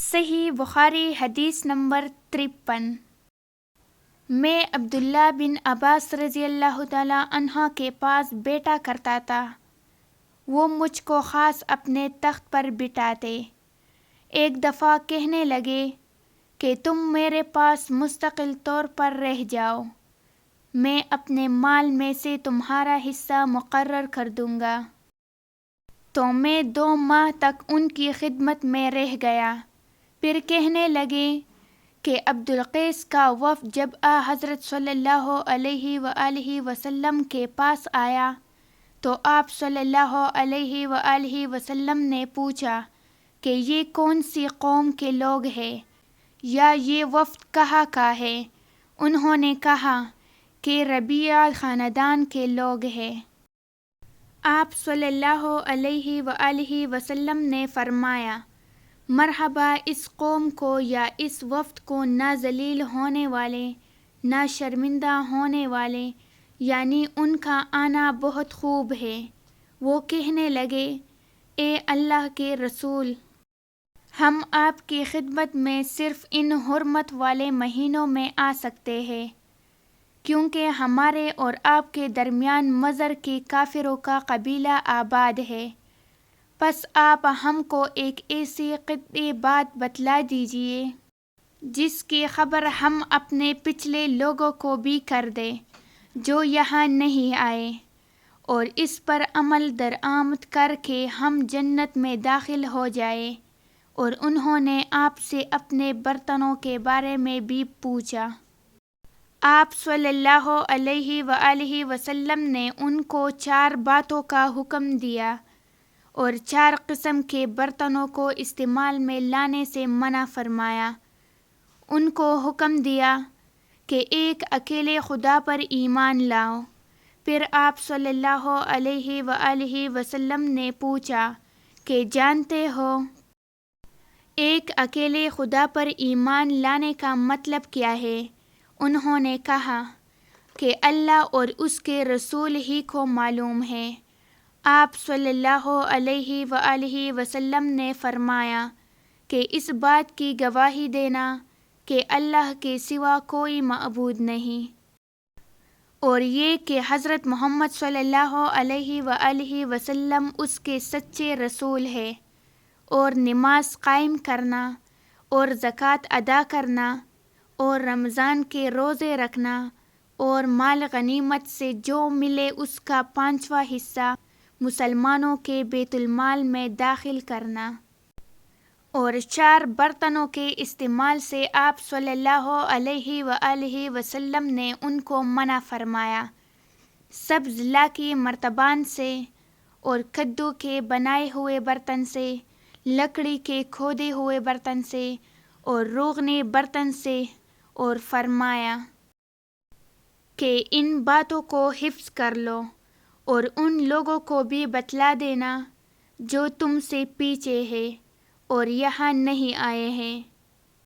صحیح بخاری حدیث نمبر 53۔ میں عبداللہ بن عباس رضی اللہ تعالیٰ عنہ کے پاس بیٹھا کرتا تھا، وہ مجھ کو خاص اپنے تخت پر بٹھاتے۔ ایک دفعہ کہنے لگے کہ تم میرے پاس مستقل طور پر رہ جاؤ، میں اپنے مال میں سے تمہارا حصہ مقرر کر دوں گا۔ تو میں 2 ماہ تک ان کی خدمت میں رہ گیا۔ پھر کہنے لگے کہ عبدالقیس کا وفد جب حضرت صلی اللہ علیہ وآلہ وسلم کے پاس آیا تو آپ صلی اللہ علیہ وآلہ وسلم نے پوچھا کہ یہ کون سی قوم کے لوگ ہیں یا یہ وفد کہاں کا ہے؟ انہوں نے کہا کہ ربیعہ خاندان کے لوگ ہیں۔ آپ صلی اللہ علیہ وآلہ وسلم نے فرمایا، مرحبا اس قوم کو یا اس وفد کو، نہ ذلیل ہونے والے نہ شرمندہ ہونے والے، یعنی ان کا آنا بہت خوب ہے۔ وہ کہنے لگے، اے اللہ کے رسول، ہم آپ کی خدمت میں صرف ان حرمت والے مہینوں میں آ سکتے ہیں، کیونکہ ہمارے اور آپ کے درمیان مضر کے کافروں کا قبیلہ آباد ہے۔ پس آپ ہم کو ایک ایسی قطعی بات بتلا دیجئے جس کی خبر ہم اپنے پچھلے لوگوں کو بھی کر دیں جو یہاں نہیں آئے، اور اس پر عمل درآمد کر کے ہم جنت میں داخل ہو جائیں۔ اور انہوں نے آپ سے اپنے برتنوں کے بارے میں بھی پوچھا۔ آپ صلی اللہ علیہ وآلہ وسلم نے ان کو 4 باتوں کا حکم دیا اور 4 قسم کے برتنوں کو استعمال میں لانے سے منع فرمایا۔ ان کو حکم دیا کہ ایک اکیلے خدا پر ایمان لاؤ۔ پھر آپ صلی اللہ علیہ وآلہ وسلم نے پوچھا کہ جانتے ہو ایک اکیلے خدا پر ایمان لانے کا مطلب کیا ہے؟ انہوں نے کہا کہ اللہ اور اس کے رسول ہی کو معلوم ہے۔ آپ صلی اللہ علیہ وآلہ وسلم نے فرمایا کہ اس بات کی گواہی دینا کہ اللہ کے سوا کوئی معبود نہیں، اور یہ کہ حضرت محمد صلی اللہ علیہ وآلہ وسلم اس کے سچے رسول ہے، اور نماز قائم کرنا اور زکوٰۃ ادا کرنا اور رمضان کے روزے رکھنا اور مال غنیمت سے جو ملے اس کا 5واں حصہ مسلمانوں کے بیت المال میں داخل کرنا۔ اور 4 برتنوں کے استعمال سے آپ صلی اللہ علیہ وآلہ وسلم نے ان کو منع فرمایا، سبز لاکی مرتبان سے اور کدو کے بنائے ہوئے برتن سے، لکڑی کے کھودے ہوئے برتن سے اور روغنی برتن سے، اور فرمایا کہ ان باتوں کو حفظ کر لو اور ان لوگوں کو بھی بتلا دینا جو تم سے پیچھے ہیں اور یہاں نہیں آئے ہیں۔